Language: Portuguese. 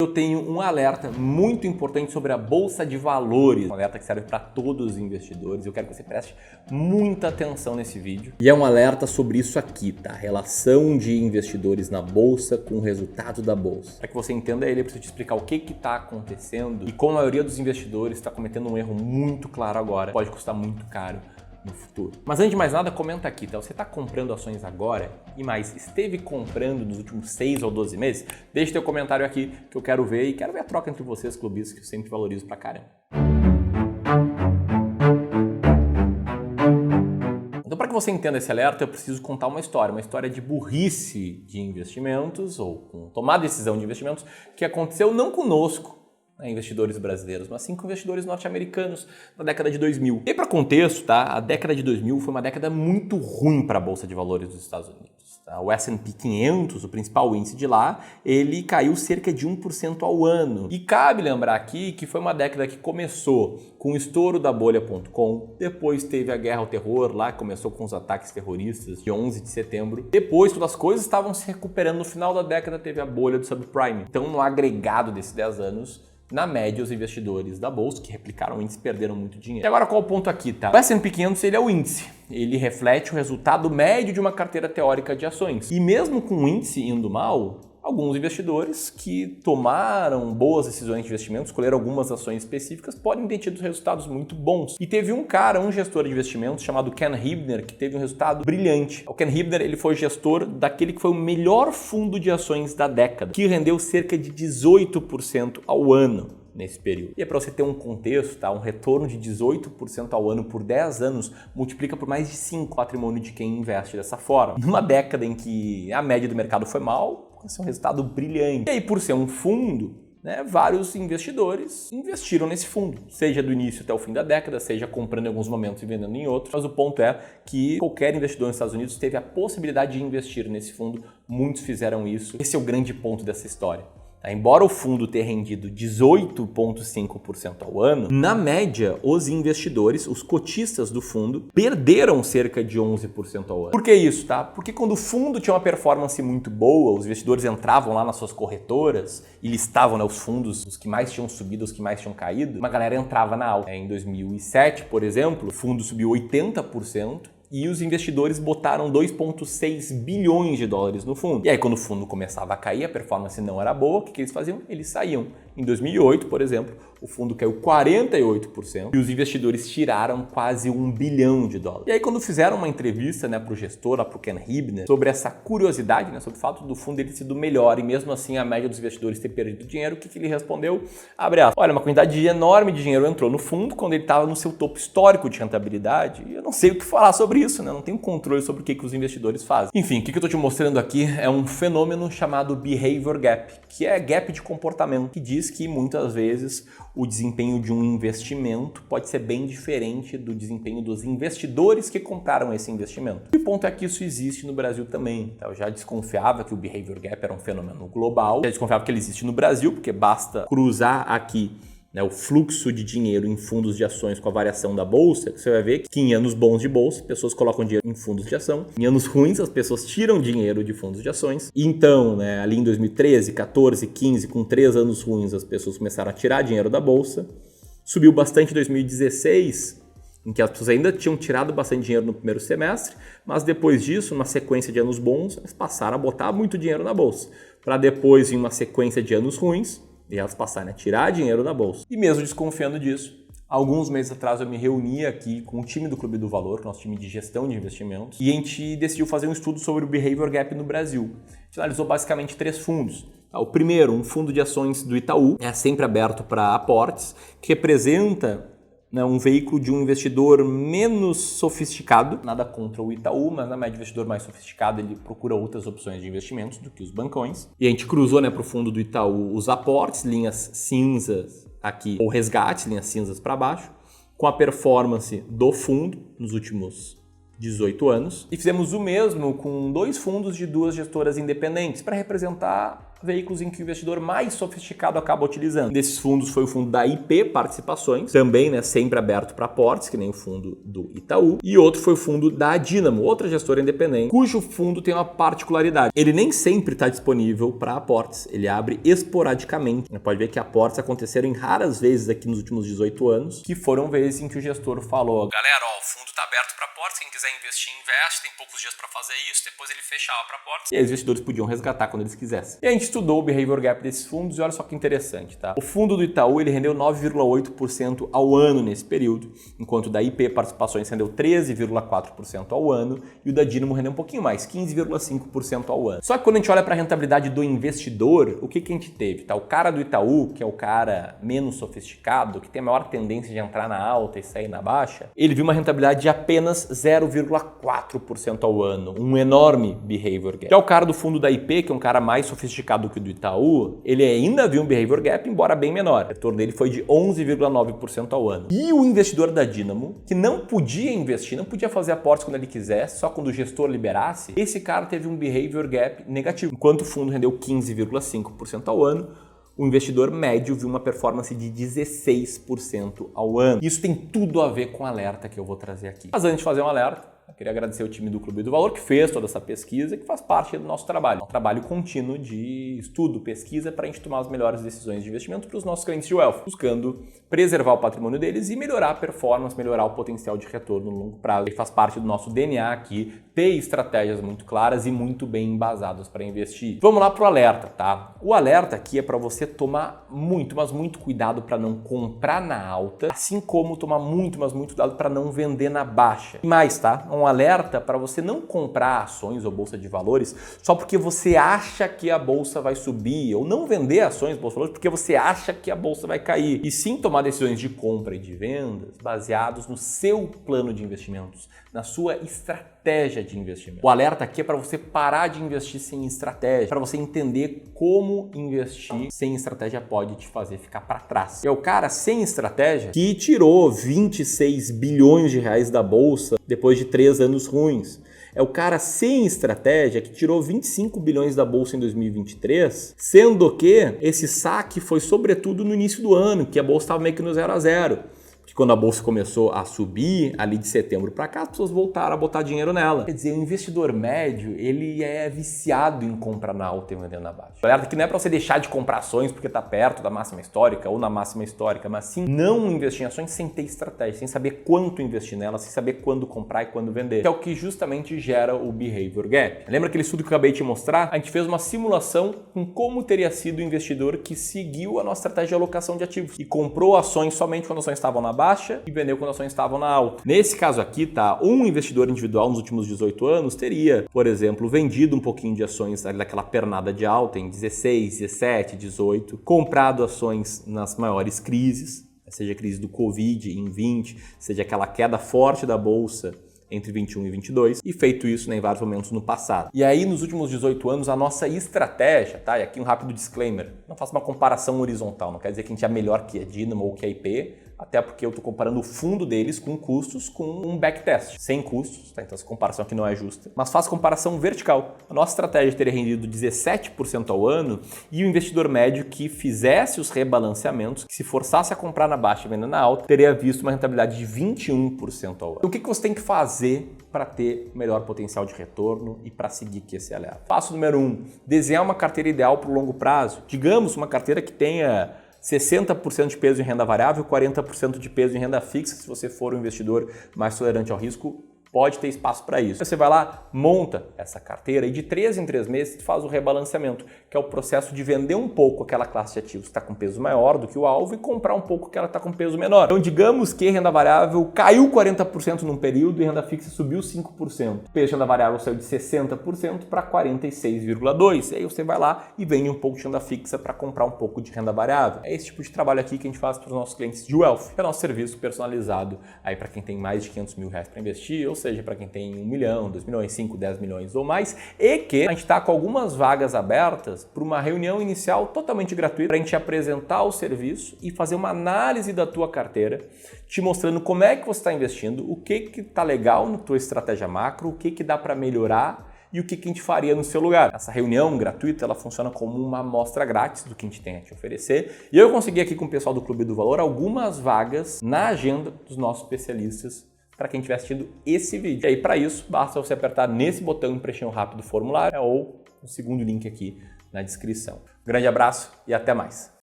Eu tenho um alerta muito importante sobre a Bolsa de Valores, um alerta que serve para todos os investidores. Eu quero que você preste muita atenção nesse vídeo. E é um alerta sobre isso aqui, tá? Relação de investidores na Bolsa com o resultado da Bolsa. Para que você entenda ele, eu preciso te explicar o que está acontecendo e como a maioria dos investidores está cometendo um erro muito claro agora. Pode custar muito caro no futuro. Mas antes de mais nada, comenta aqui, tá? Você está comprando ações agora e mais, esteve comprando nos últimos 6 ou 12 meses? Deixa teu comentário aqui que eu quero ver e quero ver a troca entre vocês, clubistas, que eu sempre valorizo pra caramba. Então, para que você entenda esse alerta, eu preciso contar uma história de burrice de investimentos ou com tomar decisão de investimentos que aconteceu não conosco, investidores brasileiros, mas sim com investidores norte-americanos na década de 2000. E para contexto, tá? A década de 2000 foi uma década muito ruim para a Bolsa de Valores dos Estados Unidos. Tá? O S&P 500, o principal índice de lá, ele caiu cerca de 1% ao ano. E cabe lembrar aqui que foi uma década que começou com o estouro da bolha.com, depois teve a guerra ao terror lá, que começou com os ataques terroristas de 11 de setembro. Depois, quando as coisas estavam se recuperando, no final da década teve a bolha do subprime. Então, no agregado desses 10 anos, na média, os investidores da bolsa que replicaram o índice perderam muito dinheiro. E agora qual o ponto aqui, tá? O S&P 500 ele é o índice. Ele reflete o resultado médio de uma carteira teórica de ações. E mesmo com o índice indo mal, alguns investidores que tomaram boas decisões de investimento, escolheram algumas ações específicas, podem ter tido resultados muito bons. E teve um gestor de investimentos chamado Ken Hibner, que teve um resultado brilhante. O Ken Hibner ele foi gestor daquele que foi o melhor fundo de ações da década, que rendeu cerca de 18% ao ano nesse período. E é para você ter um contexto, tá? Um retorno de 18% ao ano por 10 anos multiplica por mais de 5 o patrimônio de quem investe dessa forma. Numa década em que a média do mercado foi mal, esse é um resultado brilhante. E aí, por ser um fundo, né, vários investidores investiram nesse fundo, seja do início até o fim da década, seja comprando em alguns momentos e vendendo em outros. Mas o ponto é que qualquer investidor nos Estados Unidos teve a possibilidade de investir nesse fundo, muitos fizeram isso. Esse é o grande ponto dessa história. Embora o fundo tenha rendido 18,5% ao ano, na média, os investidores, os cotistas do fundo, perderam cerca de 11% ao ano. Por que isso, tá? Porque quando o fundo tinha uma performance muito boa, os investidores entravam lá nas suas corretoras e listavam, né, os fundos, os que mais tinham subido, os que mais tinham caído, uma galera entrava na alta. Em 2007, por exemplo, o fundo subiu 80%. E os investidores botaram 2,6 bilhões de dólares no fundo. E aí, quando o fundo começava a cair, a performance não era boa, o que eles faziam? Eles saíam. Em 2008, por exemplo, o fundo caiu 48% e os investidores tiraram quase 1 bilhão de dólares. E aí, quando fizeram uma entrevista, né, para o gestor, para o Ken Hibner, sobre essa curiosidade, né, sobre o fato do fundo ter sido melhor e mesmo assim a média dos investidores ter perdido dinheiro, o que ele respondeu? Abre aspas. Olha, uma quantidade enorme de dinheiro entrou no fundo quando ele estava no seu topo histórico de rentabilidade e eu não sei o que falar sobre isso, né? Não tenho controle sobre o que os investidores fazem. Enfim, o que eu estou te mostrando aqui é um fenômeno chamado Behavior Gap, que é gap de comportamento, que diz que muitas vezes o desempenho de um investimento pode ser bem diferente do desempenho dos investidores que compraram esse investimento. E o ponto é que isso existe no Brasil também. Eu já desconfiava que o Behavior Gap era um fenômeno global, já desconfiava que ele existe no Brasil, porque basta cruzar aqui, né, o fluxo de dinheiro em fundos de ações com a variação da bolsa, você vai ver que em anos bons de bolsa, pessoas colocam dinheiro em fundos de ação. Em anos ruins, as pessoas tiram dinheiro de fundos de ações. E então, né, ali em 2013, 14, 15, com 3 anos ruins, as pessoas começaram a tirar dinheiro da bolsa. Subiu bastante em 2016, em que as pessoas ainda tinham tirado bastante dinheiro no primeiro semestre, mas depois disso, numa sequência de anos bons, elas passaram a botar muito dinheiro na bolsa, para depois, em uma sequência de anos ruins, e elas passarem a tirar dinheiro da bolsa. E mesmo desconfiando disso, alguns meses atrás eu me reuni aqui com o time do Clube do Valor, nosso time de gestão de investimentos, e a gente decidiu fazer um estudo sobre o Behavior Gap no Brasil. A gente analisou basicamente 3 fundos. O primeiro, um fundo de ações do Itaú, é sempre aberto para aportes, que representa, né, um veículo de um investidor menos sofisticado, nada contra o Itaú, mas na média o investidor mais sofisticado ele procura outras opções de investimentos do que os bancões. E a gente cruzou, né, para o fundo do Itaú os aportes, linhas cinzas aqui, ou resgates, linhas cinzas para baixo, com a performance do fundo nos últimos 18 anos. E fizemos o mesmo com 2 fundos de 2 gestoras independentes para representar veículos em que o investidor mais sofisticado acaba utilizando. Um desses fundos foi o fundo da IP Participações, também, né, sempre aberto para aportes, que nem o fundo do Itaú. E outro foi o fundo da Dynamo, outra gestora independente, cujo fundo tem uma particularidade. Ele nem sempre está disponível para aportes, ele abre esporadicamente. Você pode ver que aportes aconteceram em raras vezes aqui nos últimos 18 anos, que foram vezes em que o gestor falou: galera, ó, o fundo está aberto para aportes, quem quiser investir, investe, tem poucos dias para fazer isso, depois ele fechava para aportes. E aí os investidores podiam resgatar quando eles quisessem. E a gente estudou o behavior gap desses fundos e olha só que interessante, tá? O fundo do Itaú, ele rendeu 9,8% ao ano nesse período, enquanto o da IP Participações rendeu 13,4% ao ano e o da Dynamo rendeu um pouquinho mais, 15,5% ao ano. Só que quando a gente olha para a rentabilidade do investidor, o que a gente teve, tá? O cara do Itaú, que é o cara menos sofisticado, que tem a maior tendência de entrar na alta e sair na baixa, ele viu uma rentabilidade de apenas 0,4% ao ano, um enorme behavior gap. Já o cara do fundo da IP, que é um cara mais sofisticado que o do Itaú, ele ainda viu um behavior gap, embora bem menor. O retorno dele foi de 11,9% ao ano. E o investidor da Dynamo, que não podia investir, não podia fazer aportes quando ele quisesse, só quando o gestor liberasse, esse cara teve um behavior gap negativo. Enquanto o fundo rendeu 15,5% ao ano, o investidor médio viu uma performance de 16% ao ano. Isso tem tudo a ver com o alerta que eu vou trazer aqui. Mas antes de fazer um alerta, eu queria agradecer o time do Clube do Valor que fez toda essa pesquisa, que faz parte do nosso trabalho. Um trabalho contínuo de estudo, pesquisa, para a gente tomar as melhores decisões de investimento para os nossos clientes de wealth, buscando preservar o patrimônio deles e melhorar a performance, melhorar o potencial de retorno no longo prazo. E faz parte do nosso DNA aqui ter estratégias muito claras e muito bem embasadas para investir. Vamos lá para o alerta, tá? O alerta aqui é para você tomar muito, mas muito cuidado para não comprar na alta, assim como tomar muito, mas muito cuidado para não vender na baixa. E mais, tá? Um alerta para você não comprar ações ou bolsa de valores só porque você acha que a bolsa vai subir, ou não vender ações ou bolsa de valores porque você acha que a bolsa vai cair. E sim tomar decisões de compra e de vendas baseados no seu plano de investimentos, na sua estratégia de investimento. O alerta aqui é para você parar de investir sem estratégia, para você entender como investir sem estratégia pode te fazer ficar para trás. É o cara sem estratégia que tirou 26 bilhões de reais da bolsa depois de 3 anos ruins. É o cara sem estratégia que tirou 25 bilhões da bolsa em 2023, sendo que esse saque foi sobretudo no início do ano, que a bolsa estava meio que no 0 a 0. Que quando a bolsa começou a subir, ali de setembro para cá, as pessoas voltaram a botar dinheiro nela. Quer dizer, o investidor médio, ele é viciado em comprar na alta e vender na baixa. Alerta que não é para você deixar de comprar ações porque está perto da máxima histórica ou na máxima histórica, mas sim não investir em ações sem ter estratégia, sem saber quanto investir nelas, sem saber quando comprar e quando vender. Que é o que justamente gera o behavior gap. Lembra aquele estudo que eu acabei de te mostrar? A gente fez uma simulação com como teria sido o investidor que seguiu a nossa estratégia de alocação de ativos e comprou ações somente quando as ações estavam na baixa e vendeu quando as ações estavam na alta. Nesse caso aqui, tá, um investidor individual nos últimos 18 anos teria, por exemplo, vendido um pouquinho de ações ali daquela pernada de alta em 16, 17, 18, comprado ações nas maiores crises, seja a crise do Covid em 20, seja aquela queda forte da bolsa entre 21 e 22, e feito isso, né, em vários momentos no passado. E aí, nos últimos 18 anos, a nossa estratégia, tá? E aqui um rápido disclaimer, não faço uma comparação horizontal, não quer dizer que a gente é melhor que a Dynamo ou que a IP, até porque eu estou comparando o fundo deles com custos com um backtest, sem custos, tá? Então essa comparação aqui não é justa, mas faz comparação vertical. A nossa estratégia teria rendido 17% ao ano e o investidor médio que fizesse os rebalanceamentos, que se forçasse a comprar na baixa e vender na alta, teria visto uma rentabilidade de 21% ao ano. Então, o que você tem que fazer para ter melhor potencial de retorno e para seguir aqui esse alerta? Passo número 1, desenhar uma carteira ideal para o longo prazo. Digamos uma carteira que tenha 60% de peso em renda variável, 40% de peso em renda fixa, se você for um investidor mais tolerante ao risco, pode ter espaço para isso. Você vai lá, monta essa carteira e de 3 em 3 meses faz o rebalanceamento, que é o processo de vender um pouco aquela classe de ativos que está com peso maior do que o alvo e comprar um pouco que ela está com peso menor. Então, digamos que renda variável caiu 40% num período e renda fixa subiu 5%. O peso de renda variável saiu de 60% para 46,2%. E aí você vai lá e vende um pouco de renda fixa para comprar um pouco de renda variável. É esse tipo de trabalho aqui que a gente faz para os nossos clientes de wealth. É o nosso serviço personalizado aí para quem tem mais de 500 mil reais para investir, ou seja, para quem tem 1 milhão, 2 milhões, 5, 10 milhões ou mais, e que a gente está com algumas vagas abertas para uma reunião inicial totalmente gratuita para a gente apresentar o serviço e fazer uma análise da tua carteira, te mostrando como é que você está investindo, o que está legal na tua estratégia macro, o que dá para melhorar e o que a gente faria no seu lugar. Essa reunião gratuita, ela funciona como uma amostra grátis do que a gente tem a te oferecer. E eu consegui aqui com o pessoal do Clube do Valor algumas vagas na agenda dos nossos especialistas para quem estiver assistindo esse vídeo. E aí, para isso, basta você apertar nesse botão e preencher um rápido formulário ou o segundo link aqui na descrição. Um grande abraço e até mais!